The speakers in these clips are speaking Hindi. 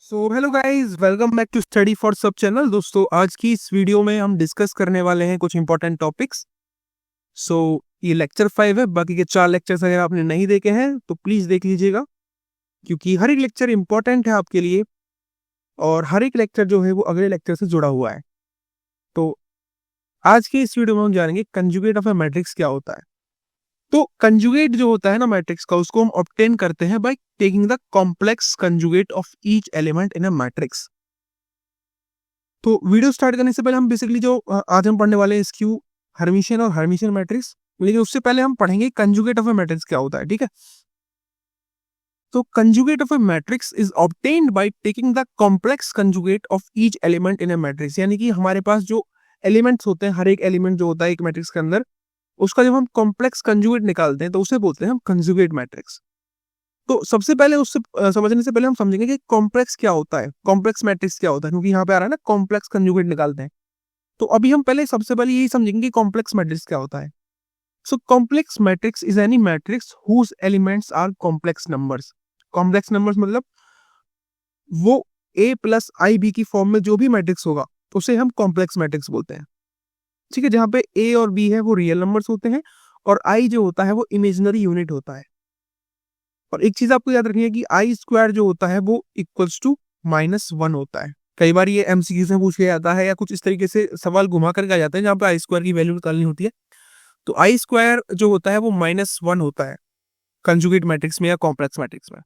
So hello guys, welcome back to study for सब चैनल। दोस्तों, आज की इस वीडियो में हम डिस्कस करने वाले हैं कुछ इंपॉर्टेंट टॉपिक्स। सो ये लेक्चर 5 है। बाकी के 4 लेक्चर्स अगर आपने नहीं देखे हैं तो प्लीज देख लीजिएगा, क्योंकि हर एक लेक्चर इंपॉर्टेंट है आपके लिए और हर एक लेक्चर जो है वो अगले लेक्चर से जुड़ा हुआ है। तो आज की इस वीडियो में हम जानेंगे कंजुगेट ऑफ ए मैट्रिक्स क्या होता है। तो कंजुगेट जो होता है ना मैट्रिक्स का, उसको हम ऑब्टेन करते हैं by taking the complex conjugate of each element in a matrix. तो वीडियो स्टार्ट करने से पहले हम बेसिकली जो आज हम पढ़ने वाले हैं स्क्यू, हर्मिशियन और हर्मिशियन मैट्रिक्स, लेकिन उससे पहले हम पढ़ेंगे कंजुगेट ऑफ ए मैट्रिक्स क्या होता है। ठीक है, तो conjugate of A matrix is obtained by taking the complex conjugate of each element in A matrix. यानी कि हमारे पास जो एलिमेंट्स होते हैं, हर एक एलिमेंट जो होता है एक मैट्रिक्स के अंदर, उसका जब हम कॉम्प्लेक्स कंजुगेट निकालते हैं तो उसे बोलते हैं हम कंजुगेट मैट्रिक्स। तो सबसे पहले उससे समझने से पहले हम समझेंगे कि कॉम्प्लेक्स क्या होता है, कॉम्प्लेक्स मैट्रिक्स क्या होता है, क्योंकि यहाँ पे आ रहा है ना कॉम्प्लेक्स कंजुगेट निकालते हैं। तो अभी हम पहले सबसे पहले यही समझेंगे कि कॉम्प्लेक्स मैट्रिक्स क्या होता है। So complex matrix is any matrix whose elements are complex numbers. Complex numbers मतलब वो a प्लस आई बी की फॉर्म में जो भी मैट्रिक्स होगा उसे हम कॉम्प्लेक्स मैट्रिक्स बोलते हैं। ठीक है, जहाँ पे a और b है वो रियल नंबर्स होते हैं और i जो होता है वो इमेजिनरी यूनिट होता है। और एक चीज आपको याद रखनी है कि आई स्क्वायर जो होता है वो इक्वल्स टू -1 होता है। कई बार ये एमसीक्यू से पूछ लिया जाता है या कुछ इस तरीके से सवाल घुमा करके आ जाता है जहाँ पे आई स्क्वायर की वैल्यू निकालनी होती है। तो आई स्क्वायर जो होता है वो -1 होता है कंजुगेट मैट्रिक्स में या कॉम्प्लेक्स मैट्रिक्स में।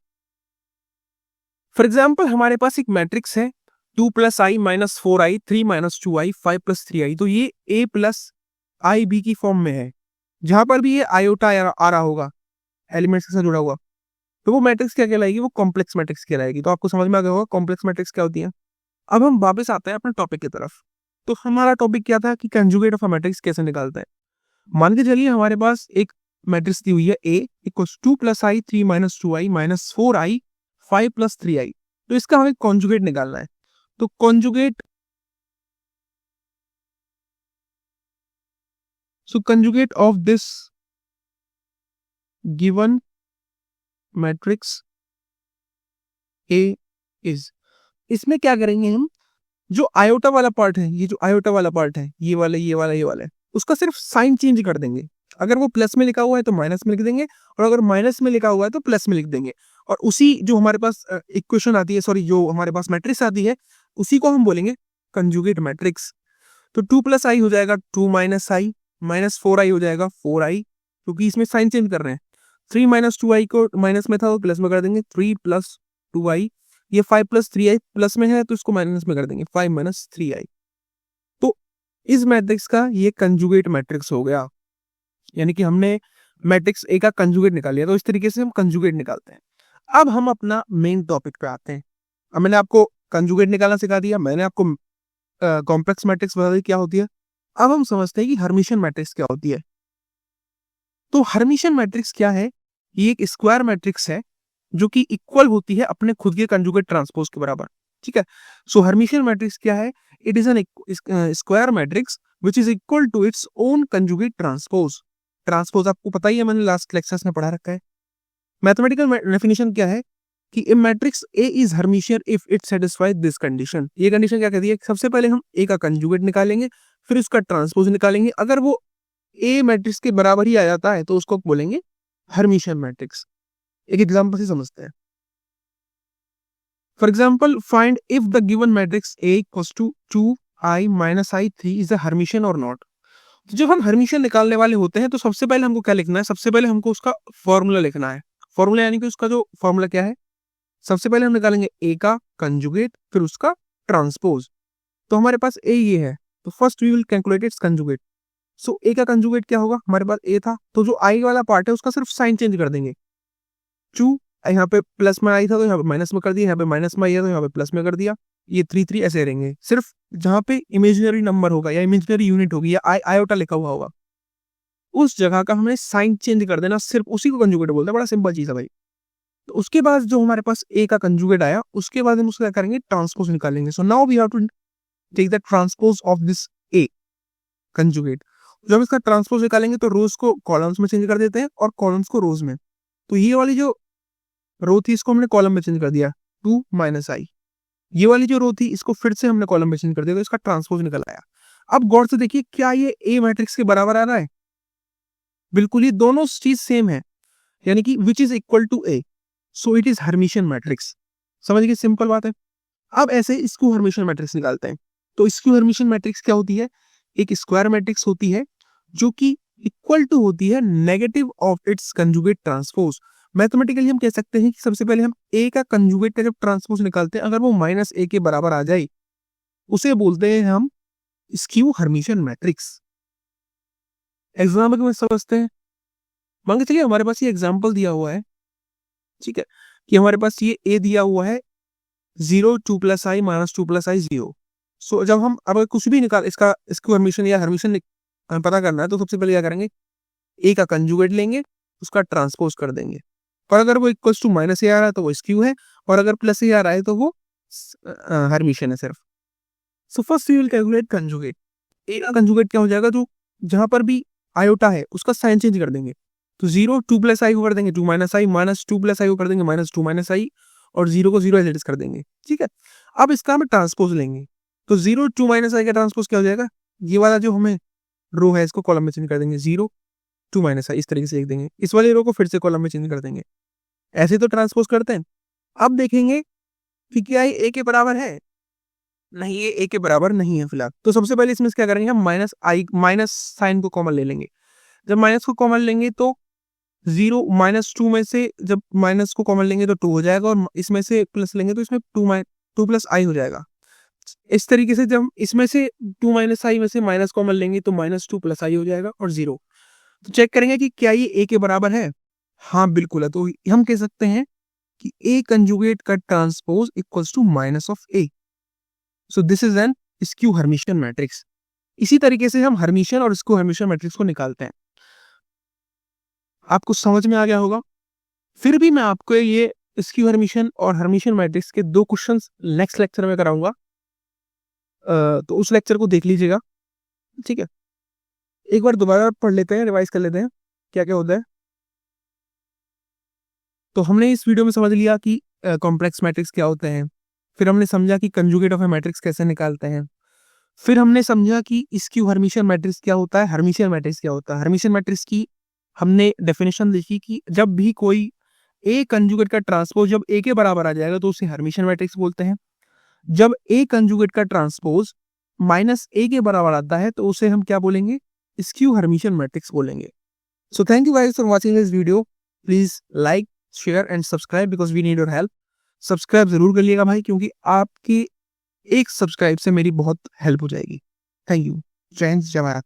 फॉर एग्जाम्पल हमारे पास एक मैट्रिक्स है 2+i -4i 3 - 2i 5+3i। तो ये a प्लस आई बी की फॉर्म में है, जहां पर भी ये आयोटा आ रहा होगा एलिमेंट्स के साथ जुड़ा हुआ, तो वो मैट्रिक्स क्या कहलाएगी, वो कॉम्प्लेक्स मैट्रिक्स कहलाएगी। तो आपको समझ में आ गया होगा कॉम्प्लेक्स मैट्रिक्स क्या होती है। अब हम वापस आते हैं अपने टॉपिक की तरफ। तो हमारा टॉपिक क्या था कि कंजुगेट ऑफ अ मैट्रिक्स कैसे निकालते हैं। मान के चलिए हमारे पास एक मैट्रिक्स दी हुई है a equals 2+i 3 - 2i -4i 5+3i। तो इसका हमें कॉन्जुगेट निकालना है। तो conjugate of this given matrix a is, इसमें क्या करेंगे हम, जो आयोटा वाला पार्ट है, ये जो आयोटा वाला पार्ट है, ये वाला उसका सिर्फ साइन चेंज कर देंगे। अगर वो प्लस में लिखा हुआ है तो माइनस में लिख देंगे, और अगर माइनस में लिखा हुआ है तो प्लस में लिख देंगे। और उसी जो हमारे पास इक्वेशन आती है, सॉरी जो हमारे पास मैट्रिक्स आती है, उसी को हम बोलेंगे कंजुगेट मैट्रिक्स। तो 2+i हो जाएगा 2 - i, -4i हो जाएगा 4i, क्योंकि इसमें साइन चेंज कर रहे हैं। 3 - 2i को माइनस में था तो प्लस में कर देंगे 3+2i। ये 5+3i प्लस में है तो इसको माइनस में कर देंगे 5 - 3i। तो इस मैट्रिक्स का ये कंजुगेट मैट्रिक्स हो गया, यानी कि हमने मैट्रिक्स ए का कंजुगेट निकाल लिया। तो इस तरीके से हम कंजुगेट निकालते हैं। अब हम अपना मेन टॉपिक पे आते हैं। अब मैंने आपको कंजुगेट निकालना सिखा दिया, मैंने आपको कॉम्प्लेक्स मैट्रिक्स बता दी क्या होती है। अब हम समझते हैं कि हर्मिशियन मैट्रिक्स क्या होती है। तो हर्मिशियन मैट्रिक्स क्या है, ये एक स्क्वायर मैट्रिक्स है जो कि इक्वल होती है अपने खुद के कंजुगेट ट्रांसपोज के बराबर। ठीक है, सो हर्मिशियन मैट्रिक्स क्या है, it is an square matrix which is equal to its own conjugate transpose. Transpose आपको पता ही है, मैंने लास्ट लेक्चर्स में पढ़ा रखा है। मैथमेटिकल डेफिनेशन क्या है कि a matrix A is Hermitian if it satisfies this condition. ये कंडीशन क्या कहती है, सबसे पहले हम ए का कंजुगेट निकालेंगे, फिर उसका ट्रांसपोज निकालेंगे। अगर वो ए मैट्रिक्स के बराबर ही आ जाता है तो उसको बोलेंगे हर्मिशियन मैट्रिक्स। एक एग्जांपल से समझते हैं। For example, find if the given matrix A equals to 2i - i 3 is a Hermitian और नॉट। तो जब हम हर्मिशियन निकालने वाले होते हैं तो सबसे पहले हमको क्या लिखना है, सबसे पहले हमको उसका फॉर्मूला लिखना है। फॉर्मूला यानी कि उसका जो फॉर्मूला क्या है, सबसे पहले हम निकालेंगे A का कंजुगेट फिर उसका ट्रांसपोज। तो हमारे पास A ये है, तो first we will calculate its conjugate. So A का कंजुगेट क्या होगा, हमारे पास A था तो जो I वाला पार्ट है उसका सिर्फ साइन चेंज कर देंगे। 2 यहाँ पे प्लस में आई था तो यहाँ पे माइनस में कर दिया, यहाँ पे माइनस में आई है तो यहाँ पे प्लस में कर दिया। ये 3 ऐसे रहेंगे। सिर्फ जहाँ पे इमेजिनरी नंबर होगा या इमेजिनरी यूनिट होगी या आयोटा लिखा हुआ होगा उस जगह का हमने साइन चेंज कर देना, सिर्फ उसी को कंजुगेट बोलते हैं। बड़ा सिंपल चीज है भाई। तो उसके बाद जो हमारे पास ए का कंजुगेट आया उसके बाद हम उसका क्या करेंगे, ट्रांसपोज निकालेंगे। So now we have to take the transpose of this A conjugate. जब इसका ट्रांसपोज निकालेंगे तो रोज को कॉलम्स में चेंज कर देते हैं और कॉलम्स को रोज में। तो ये वाली जो रो थी इसको हमने कॉलम में चेंज कर दिया 2 - i। ये वाली जो रो थी इसको फिर से हमने कॉलम में चेंज कर दिया तो इसका ट्रांसपोज निकल आया। अब गौर से देखिए क्या ये ए मैट्रिक्स के बराबर आ रहा है? बिल्कुल, ये दोनों चीज सेम है, यानी कि which is equal to A, so it is Hermitian matrix. समझ गए, सिंपल बात है। अब ऐसे स्क्यू हर्मिशियन मैट्रिक्स निकालते हैं। तो स्क्यू हर्मिशियन मैट्रिक्स क्या होती है? एक स्क्वायर मैट्रिक्स होती है जो कि इक्वल टू होती है negative of its conjugate transpose. Mathematically हम कह सकते हैं कि सबसे पहले हम ए का कंजुगेट का जब ट्रांसपोज निकालते हैं, अगर वो माइनस ए के बराबर आ जाए उसे बोलते हैं हम स्क्यू हर्मिशियन मैट्रिक्स। एग्जाम्पल में समझते हैं। मान के चलिए हमारे पास ये एग्जाम्पल दिया हुआ है, ठीक है, कि हमारे पास ये ए दिया हुआ है 0 2 प्लस आई माइनस 2 प्लस आई 0। सो जब हम अब कुछ भी निकाल इसका स्क्यू हर्मिशियन या हर्मिशियन पता करना है तो सबसे पहले क्या करेंगे, ए का कंजुगेट लेंगे, उसका ट्रांसपोज कर देंगे। पर अगर वो इक्वल्स टू माइनस ए आ रहा है तो वो स्क्यू है, और अगर प्लस ए आ रहा है तो वो हर्मिशियन है सिर्फ। So first we will calculate conjugate. A का कंजुगेट क्या हो जाएगा, जो जहां पर भी आयोटा है उसका साइन चेंज कर देंगे। तो 0 2 प्लस आई को कर देंगे 2 माइनस आई, माइनस 2 प्लस आई को कर देंगे माइनस 2 माइनस आई, और 0 को 0 एज इट इज कर देंगे। ठीक है, अब इसका हम ट्रांसपोज लेंगे। तो 0 2 माइनस आई का ट्रांसपोज क्या हो जाएगा, ये वाला जो हमें रो है इसको कॉलम में चेंज कर देंगे, 0 2 माइनस आई इस तरीके से लिख देंगे। इस वाले रो को फिर से कॉलम में चेंज कर देंगे। ऐसे तो ट्रांसपोज करते हैं। अब देखेंगे कि क्या ये ए के बराबर है? नहीं, ये ए के बराबर नहीं है फिलहाल। तो सबसे पहले इसमें क्या करेंगे, हम माइनस साइन को कॉमन ले लेंगे। जब माइनस को कॉमन लेंगे तो 0 माइनस 2 में से जब माइनस को कॉमन लेंगे तो 2 हो जाएगा, और इसमें से प्लस लेंगे तो इसमें 2 प्लस आई हो जाएगा। इस तरीके से जब इसमें से 2 माइनस आई में से माइनस कॉमन लेंगे तो माइनस 2 प्लस आई हो जाएगा और 0। तो चेक करेंगे कि क्या ये ए के बराबर है। हाँ बिल्कुल है। तो हम कह सकते हैं कि ए कंजुगेट का transpose equals to minus of A. So this is an skew Hermitian matrix. इसी तरीके से हम हर्मिशियन और स्क्यू हर्मिशियन मैट्रिक्स को निकालते हैं। आपको समझ में आ गया होगा। फिर भी मैं आपको ये स्क्यू हर्मिशियन और हर्मिशियन मैट्रिक्स के 2 क्वेश्चंस नेक्स्ट लेक्चर में कराऊंगा, तो उस लेक्चर को देख लीजिएगा। ठीक है, एक बार दोबारा पढ़ लेते हैं, रिवाइज कर लेते हैं क्या क्या होता है। तो हमने इस वीडियो में समझ लिया कि कॉम्प्लेक्स मैट्रिक्स क्या होते हैं, फिर हमने समझा कि कंजुगेट ऑफ ए मैट्रिक्स कैसे निकालते हैं, फिर हमने समझा कि स्क्यू हर्मिशियन मैट्रिक्स क्या होता है, हर्मिशियन मैट्रिक्स क्या होता है। हर्मिशियन मैट्रिक्स की हमने डेफिनेशन देखी कि जब भी कोई ए कंजुगेट का ट्रांसपोज जब ए के बराबर आ जाएगा तो उसे हर्मिशियन मैट्रिक्स बोलते हैं। जब ए कंजुगेट का ट्रांसपोज माइनस ए के बराबर आता है तो उसे हम क्या बोलेंगे, स्क्यू हर्मिशियन मैट्रिक्स बोलेंगे। So thank you guys for watching this video. Please like share and subscribe because we need your help. Subscribe जरूर करिएगा भाई, क्योंकि आपकी एक सब्सक्राइब से मेरी बहुत हेल्प हो जाएगी। Thank you. जय हिंद, जय भारत।